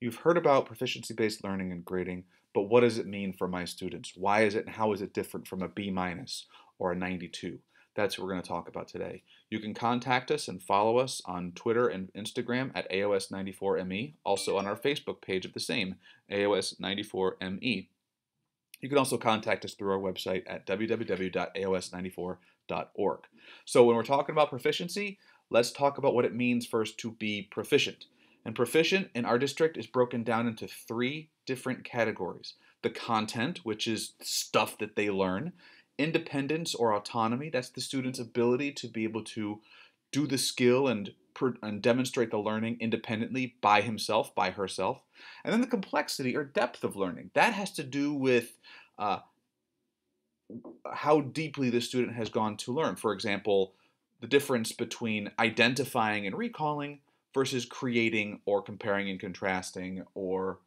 You've heard about proficiency-based learning and grading, but what does it mean for my students? Why is it and how is it different from a B minus or a 92? That's what we're going to talk about today. You can contact us and follow us on Twitter and Instagram at AOS94ME, also on our Facebook page of the same, AOS94ME. You can also contact us through our website at www.aos94.org. So when we're talking about proficiency, let's talk about what it means first to be proficient. And proficient in our district is broken down into three different categories. The content, which is stuff that they learn. Independence or autonomy, that's the student's ability to be able to do the skill and demonstrate the learning independently by himself, by herself. And then the complexity or depth of learning. That has to do with how deeply the student has gone to learn. For example, the difference between identifying and recalling versus creating or comparing and contrasting or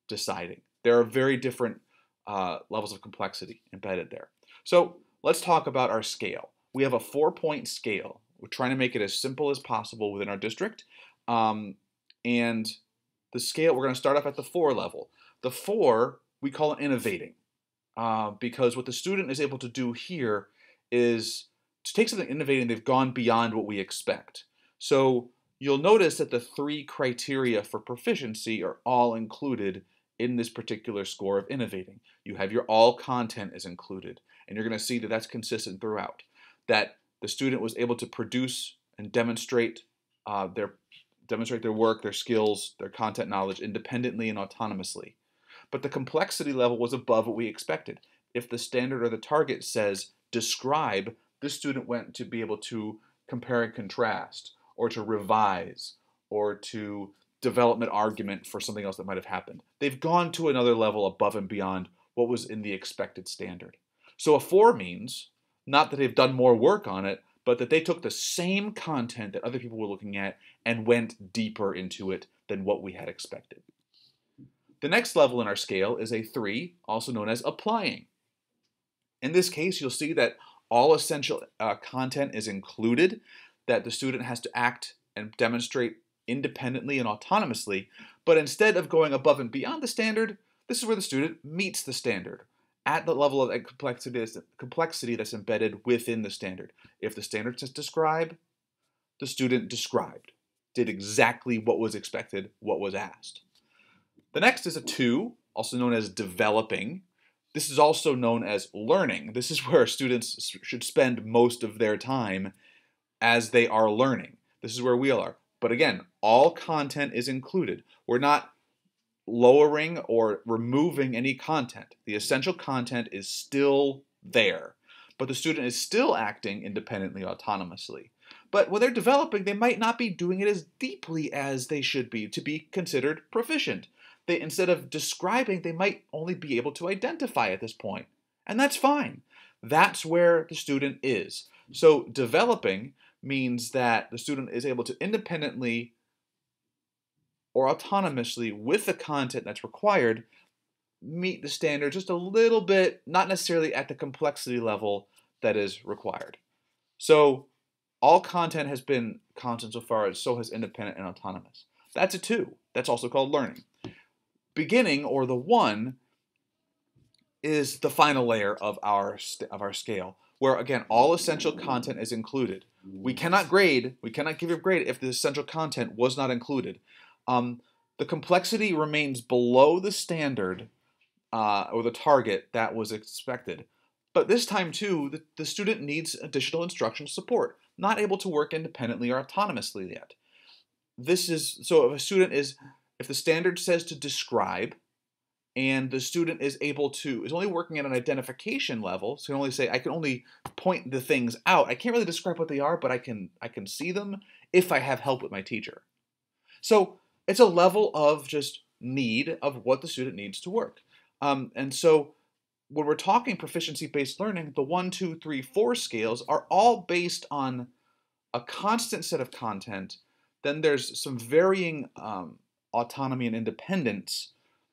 deciding. There are very different levels of complexity embedded there. So let's talk about our scale. We have a 4-point scale. We're trying to make it as simple as possible within our district. And the scale, we're going to start off at the 4 level. The 4, we call it innovating. Because what the student is able to do here is to take something innovating, they've gone beyond what we expect. So you'll notice that the 3 criteria for proficiency are all included in this particular score of innovating. You have your all content is included, and you're going to see that that's consistent throughout. That the student was able to produce and demonstrate their work, their skills, their content knowledge independently and autonomously. But the complexity level was above what we expected. If the standard or the target says describe, this student went to be able to compare and contrast, or to revise, or to develop an argument for something else that might have happened. They've gone to another level above and beyond what was in the expected standard. So a 4 means not that they've done more work on it, but that they took the same content that other people were looking at and went deeper into it than what we had expected. The next level in our scale is a 3, also known as applying. In this case, you'll see that all essential content is included, that the student has to act and demonstrate independently and autonomously, but instead of going above and beyond the standard, this is where the student meets the standard at the level of complexity that's embedded within the standard. If the standard says describe, the student described, did exactly what was expected, what was asked. The next is a 2, also known as developing. This is also known as learning. This is where students should spend most of their time as they are learning. This is where we are. But again, all content is included. We're not lowering or removing any content. The essential content is still there, but the student is still acting independently, autonomously. But when they're developing, they might not be doing it as deeply as they should be to be considered proficient. Instead of describing, they might only be able to identify at this point. And that's fine. That's where the student is. So developing means that the student is able to independently or autonomously, with the content that's required, meet the standard just a little bit, not necessarily at the complexity level that is required. So all content has been constant so far, so has independent and autonomous. That's a 2. That's also called learning. Beginning, or the 1, is the final layer of our scale, where again all essential content is included. We cannot grade, we cannot give a grade if the essential content was not included. The complexity remains below the standard or the target that was expected. But this time too, the student needs additional instructional support, not able to work independently or autonomously yet. So if the standard says to describe, and the student is only working at an identification level, so I can only point the things out. I can't really describe what they are, but I can see them if I have help with my teacher. So it's a level of just need of what the student needs to work. And so when we're talking proficiency-based learning, the 1, 2, 3, 4 scales are all based on a constant set of content. Then there's some varying autonomy and independence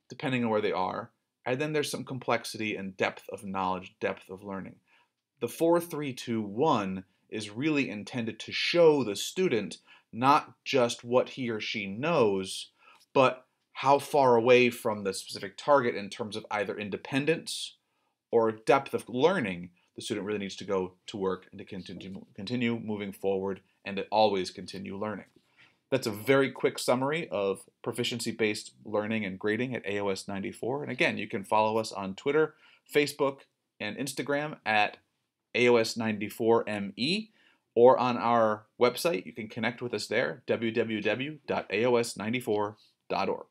depending on where they are. And then there's some complexity and depth of knowledge, depth of learning. The 4, 3, 2, 1 is really intended to show the student not just what he or she knows, but how far away from the specific target in terms of either independence or depth of learning the student really needs to go to work and to continue moving forward and to always continue learning. That's a very quick summary of proficiency-based learning and grading at AOS 94. And again, you can follow us on Twitter, Facebook, and Instagram at AOS 94ME, or on our website. You can connect with us there, www.aos94.org.